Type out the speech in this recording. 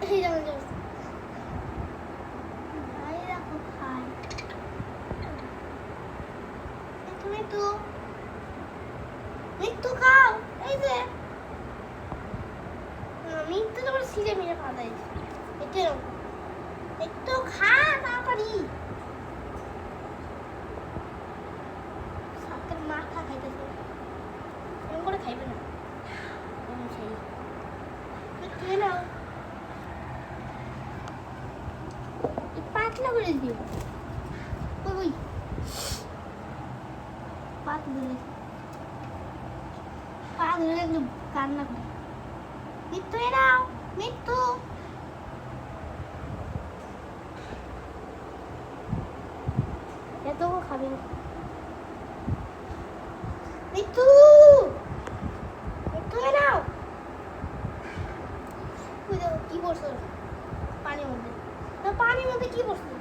এই যেমন ভাই দেখো খাই মৃত্যু মৃত্যু খাও এই যে মৃত্যু তোমার সিজে মিলে খাওয়া যায় একটু একটু খা তাড়াতাড়ি সাথের মাথা খাইতেছে এরকম করে খাইবে না সেই একটু নাও পাতলা করে দিও ওই পা ধরে একটু কান্না করে মৃত্যু এরাও মৃত্যু এত খাবে না মৃত্যু মৃত্যু এরাও ওই দেখো কি করছো পানির মধ্যে কি করছো